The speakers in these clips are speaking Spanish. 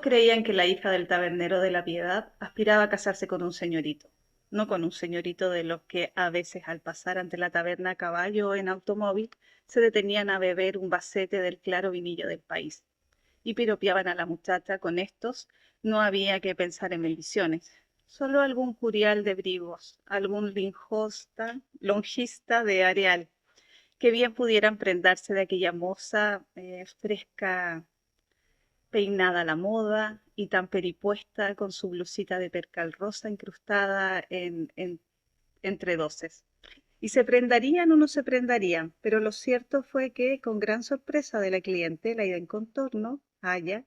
creían que la hija del tabernero de la Piedad aspiraba a casarse con un señorito, no con un señorito de los que a veces al pasar ante la taberna a caballo o en automóvil se detenían a beber un vasete del claro vinillo del país y piropeaban a la muchacha. Con estos no había que pensar en bendiciones, solo algún curial de Brigos, algún longista de Areal, que bien pudieran prendarse de aquella moza fresca, peinada a la moda y tan peripuesta con su blusita de percal rosa incrustada entre doces. Y se prendarían o no se prendarían, pero lo cierto fue que, con gran sorpresa de la clientela y del contorno, Aya,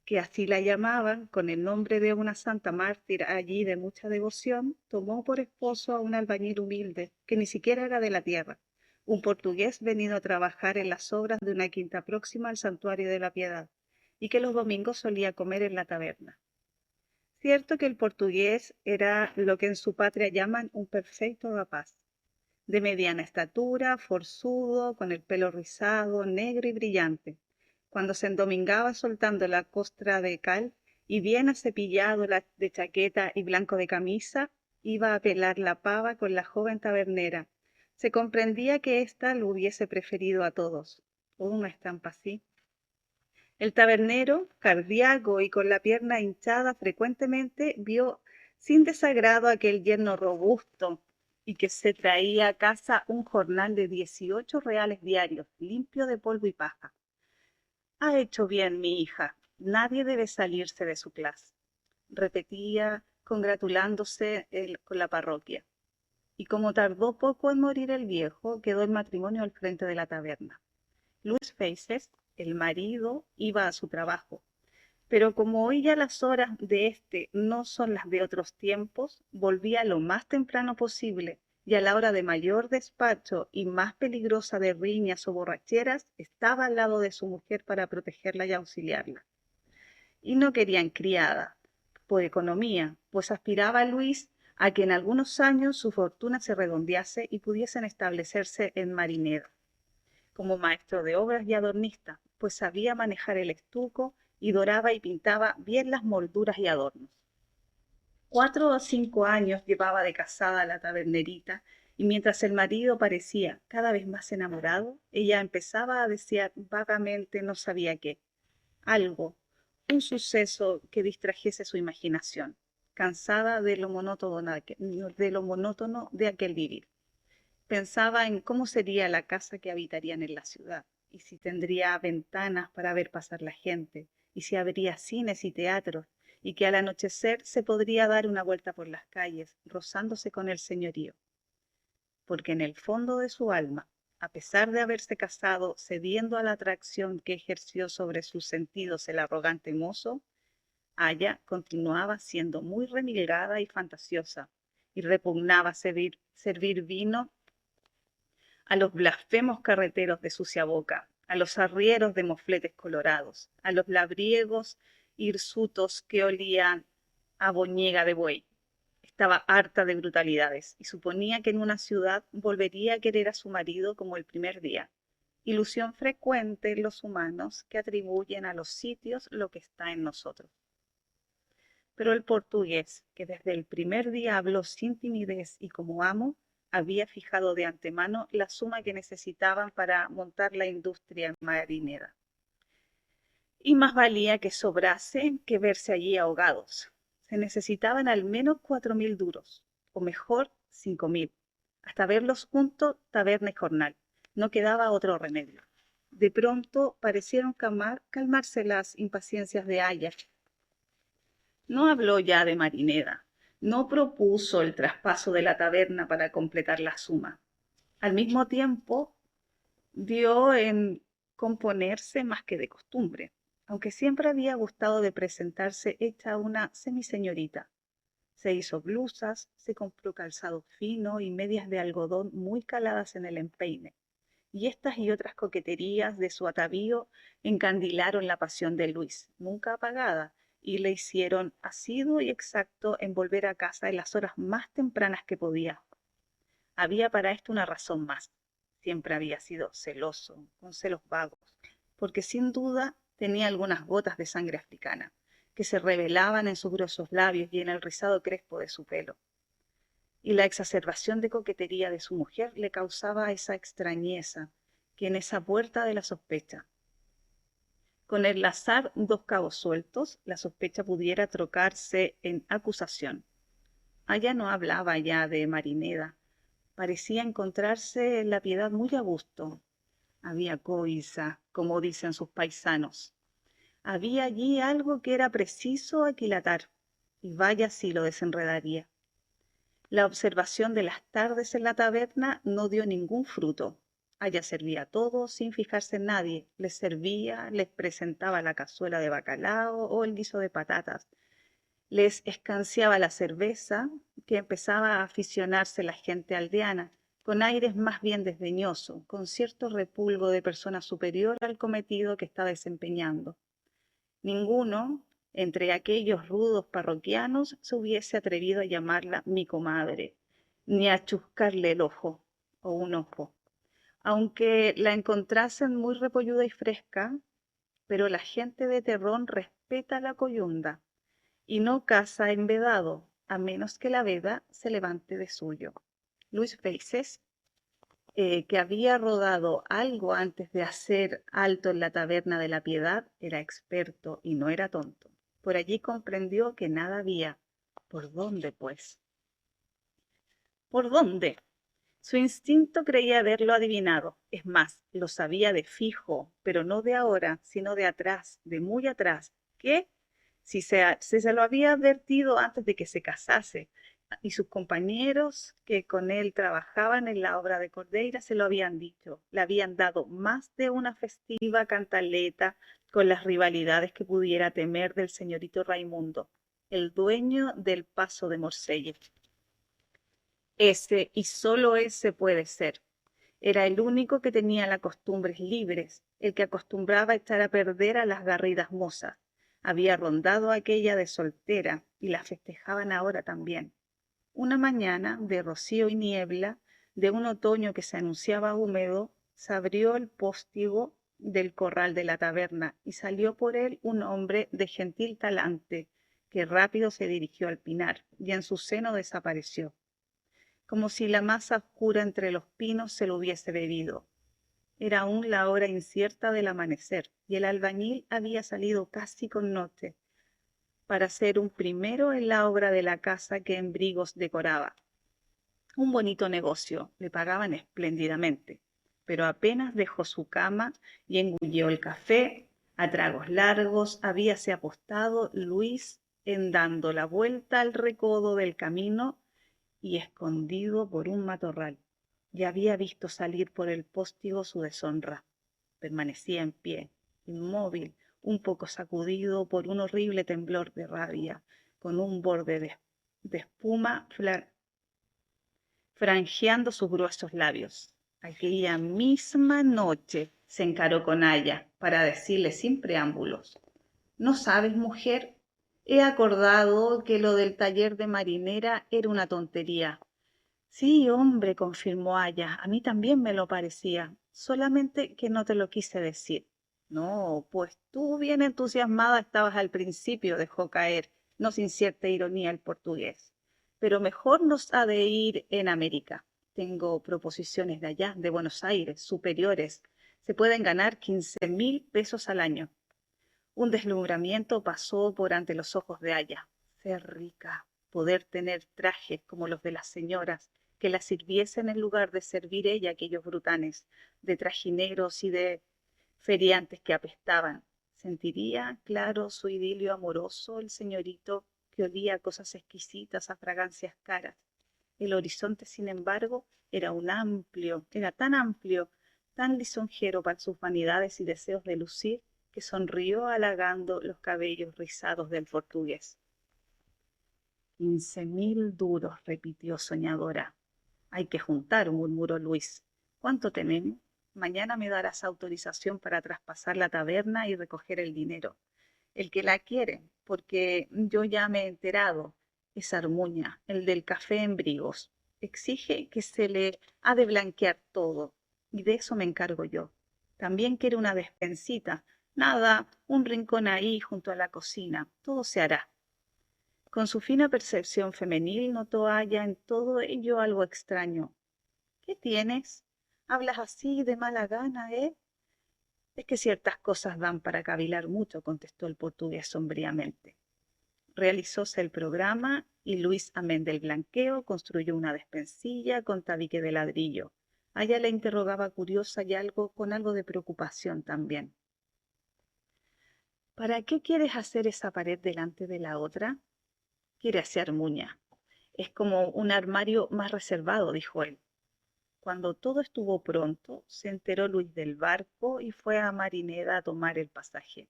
que así la llamaban, con el nombre de una santa mártir allí de mucha devoción, tomó por esposo a un albañil humilde, que ni siquiera era de la tierra, un portugués venido a trabajar en las obras de una quinta próxima al Santuario de la Piedad, y que los domingos solía comer en la taberna. Cierto que el portugués era lo que en su patria llaman un perfecto rapaz, de mediana estatura, forzudo, con el pelo rizado, negro y brillante. Cuando se endomingaba soltando la costra de cal y bien acepillado de chaqueta y blanco de camisa, iba a pelar la pava con la joven tabernera. Se comprendía que ésta lo hubiese preferido a todos. Una estampa así. El tabernero, cardíaco y con la pierna hinchada frecuentemente, vio sin desagrado aquel yerno robusto y que se traía a casa un jornal de 18 reales diarios, limpio de polvo y paja. Ha hecho bien mi hija, nadie debe salirse de su clase, repetía congratulándose con la parroquia. Y como tardó poco en morir el viejo, quedó el matrimonio al frente de la taberna. Luis Feises, el marido, iba a su trabajo, pero como hoy ya las horas de este no son las de otros tiempos, volvía lo más temprano posible, y a la hora de mayor despacho y más peligrosa de riñas o borracheras, estaba al lado de su mujer para protegerla y auxiliarla. Y no querían criada, por economía, pues aspiraba Luis a que en algunos años su fortuna se redondease y pudiesen establecerse en Marineda como maestro de obras y adornista, pues sabía manejar el estuco y doraba y pintaba bien las molduras y adornos. 4 o 5 años llevaba de casada la tabernerita, y mientras el marido parecía cada vez más enamorado, ella empezaba a desear vagamente no sabía qué, algo, un suceso que distrajese su imaginación, cansada de lo monótono de aquel vivir. Pensaba en cómo sería la casa que habitarían en la ciudad, y si tendría ventanas para ver pasar la gente, y si habría cines y teatros, y que al anochecer se podría dar una vuelta por las calles, rozándose con el señorío. Porque en el fondo de su alma, a pesar de haberse casado cediendo a la atracción que ejerció sobre sus sentidos el arrogante mozo, Aya continuaba siendo muy remilgada y fantasiosa, y repugnaba servir vino a los blasfemos carreteros de sucia boca, a los arrieros de mofletes colorados, a los labriegos hirsutos que olían a boñiga de buey. Estaba harta de brutalidades y suponía que en una ciudad volvería a querer a su marido como el primer día, ilusión frecuente en los humanos que atribuyen a los sitios lo que está en nosotros. Pero el portugués, que desde el primer día habló sin timidez y como amo, había fijado de antemano la suma que necesitaban para montar la industria marinera. Y más valía que sobrase que verse allí ahogados. Se necesitaban al menos 4.000 duros, o mejor, 5.000. Hasta verlos juntos, taberna y jornal. No quedaba otro remedio. De pronto parecieron calmarse las impaciencias de Aya. No habló ya de Marineda, no propuso el traspaso de la taberna para completar la suma. Al mismo tiempo, dio en componerse más que de costumbre, aunque siempre había gustado de presentarse hecha una semiseñorita. Se hizo blusas, se compró calzado fino y medias de algodón muy caladas en el empeine, y estas y otras coqueterías de su atavío encandilaron la pasión de Luis, nunca apagada, y le hicieron asiduo y exacto en volver a casa en las horas más tempranas que podía. Había para esto una razón más. Siempre había sido celoso, con celos vagos, porque sin duda tenía algunas gotas de sangre africana, que se revelaban en sus gruesos labios y en el rizado crespo de su pelo. Y la exacerbación de coquetería de su mujer le causaba esa extrañeza que en esa puerta de la sospecha. Con enlazar dos cabos sueltos, la sospecha pudiera trocarse en acusación. Aya no hablaba ya de Marineda. Parecía encontrarse en la Piedad muy a gusto. Había coiza, como dicen sus paisanos. Había allí algo que era preciso aquilatar, y vaya si lo desenredaría. La observación de las tardes en la taberna no dio ningún fruto. Aya servía todo sin fijarse en nadie. Les servía, les presentaba la cazuela de bacalao o el guiso de patatas. Les escanciaba la cerveza, que empezaba a aficionarse la gente aldeana, con aires más bien desdeñosos, con cierto repulgo de persona superior al cometido que está desempeñando. Ninguno, entre aquellos rudos parroquianos, se hubiese atrevido a llamarla mi comadre, ni a chuscarle el ojo o un ojo, aunque la encontrasen muy repolluda y fresca, pero la gente de Terrón respeta la coyunda y no caza en vedado, a menos que la veda se levante de suyo. Luis Feises, que había rodado algo antes de hacer alto en la taberna de la Piedad, era experto y no era tonto. Por allí comprendió que nada había. ¿Por dónde, pues? ¿Por dónde? Su instinto creía haberlo adivinado. Es más, lo sabía de fijo, pero no de ahora, sino de atrás, de muy atrás. ¿Qué? Si se lo había advertido antes de que se casase, y sus compañeros que con él trabajaban en la obra de Cordeira se lo habían dicho, le habían dado más de una festiva cantaleta con las rivalidades que pudiera temer del señorito Raimundo, el dueño del Paso de Morcelles. Ese y solo ese puede ser. Era el único que tenía las costumbres libres, el que acostumbraba a echar a perder a las garridas mozas. Había rondado aquella de soltera y la festejaban ahora también. Una mañana de rocío y niebla, de un otoño que se anunciaba húmedo, se abrió el postigo del corral de la taberna y salió por él un hombre de gentil talante, que rápido se dirigió al pinar y en su seno desapareció, como si la masa oscura entre los pinos se lo hubiese bebido. Era aún la hora incierta del amanecer y el albañil había salido casi con noche para ser un primero en la obra de la casa que en Brigos decoraba. Un bonito negocio, le pagaban espléndidamente, pero apenas dejó su cama y engulló el café, a tragos largos habíase apostado Luis en dando la vuelta al recodo del camino y escondido por un matorral. Ya había visto salir por el póstigo su deshonra. Permanecía en pie, inmóvil, un poco sacudido por un horrible temblor de rabia, con un borde de espuma franjeando sus gruesos labios. Aquella misma noche se encaró con Aya para decirle sin preámbulos: ¿No sabes, mujer? He acordado que lo del taller de marinera era una tontería. Sí, hombre, confirmó Aya, a mí también me lo parecía, solamente que no te lo quise decir. No, pues tú bien entusiasmada estabas al principio, dejó caer, no sin cierta ironía el portugués. Pero mejor nos ha de ir en América. Tengo proposiciones de allá, de Buenos Aires, superiores. Se pueden ganar 15.000 pesos al año. Un deslumbramiento pasó por ante los ojos de Aya. Ser rica, poder tener trajes como los de las señoras, que la sirviesen en lugar de servir ella a aquellos brutanes, de trajineros y de feriantes que apestaban. Sentiría, claro, su idilio amoroso el señorito que olía a cosas exquisitas, a fragancias caras. El horizonte, sin embargo, era tan amplio, tan lisonjero para sus vanidades y deseos de lucir, que sonrió halagando los cabellos rizados del portugués. 15.000 duros, repitió soñadora. Hay que juntar, murmuró Luis. ¿Cuánto tenemos? Mañana me darás autorización para traspasar la taberna y recoger el dinero. El que la quiere, porque yo ya me he enterado, es Armuña, el del café en Brigos. Exige que se le ha de blanquear todo, y de eso me encargo yo. También quiere una despensita, Nada, un rincón ahí junto a la cocina, todo se hará. Con su fina percepción femenil notó Aya en todo ello algo extraño. ¿Qué tienes? Hablas así de mala gana, ¿eh? Es que ciertas cosas dan para cavilar mucho, contestó el portugués sombríamente. Realizóse el programa y Luis, amén del blanqueo, construyó una despensilla con tabique de ladrillo. Aya le interrogaba curiosa y con algo de preocupación también. ¿Para qué quieres hacer esa pared delante de la otra? Quiere hacer muña. Es como un armario más reservado, dijo él. Cuando todo estuvo pronto, se enteró Luis del barco y fue a Marineda a tomar el pasaje.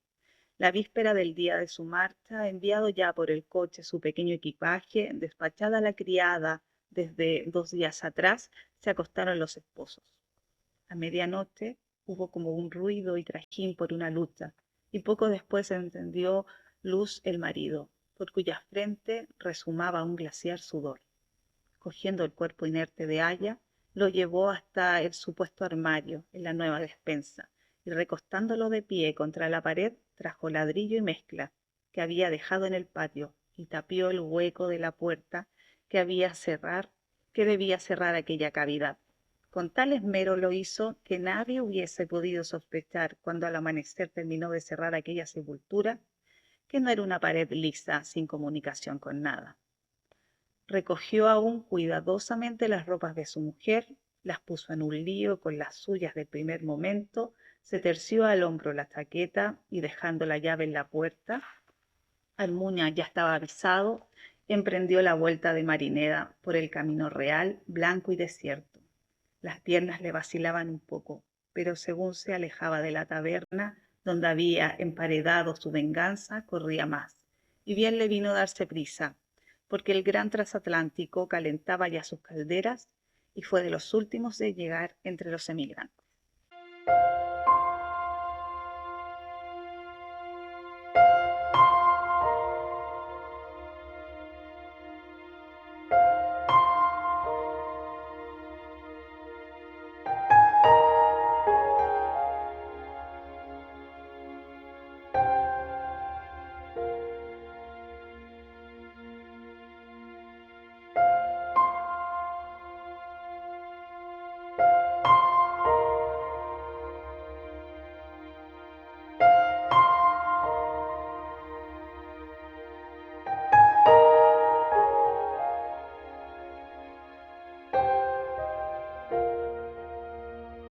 La víspera del día de su marcha, enviado ya por el coche su pequeño equipaje, despachada la criada desde 2 días atrás, se acostaron los esposos. A medianoche hubo como un ruido y trajín por una lucha, y poco después entendió Luz el marido, por cuya frente rezumaba un glaciar sudor. Cogiendo el cuerpo inerte de Aya, lo llevó hasta el supuesto armario en la nueva despensa y recostándolo de pie contra la pared, trajo ladrillo y mezcla que había dejado en el patio y tapió el hueco de la puerta que debía cerrar aquella cavidad. Con tal esmero lo hizo que nadie hubiese podido sospechar cuando al amanecer terminó de cerrar aquella sepultura que no era una pared lisa sin comunicación con nada. Recogió aún cuidadosamente las ropas de su mujer, las puso en un lío con las suyas del primer momento, se terció al hombro la chaqueta y dejando la llave en la puerta, Almuña ya estaba avisado, emprendió la vuelta de Marineda por el camino real, blanco y desierto. Las piernas le vacilaban un poco, pero según se alejaba de la taberna donde había emparedado su venganza, corría más. Y bien le vino darse prisa, porque el gran transatlántico calentaba ya sus calderas y fue de los últimos de llegar entre los emigrantes.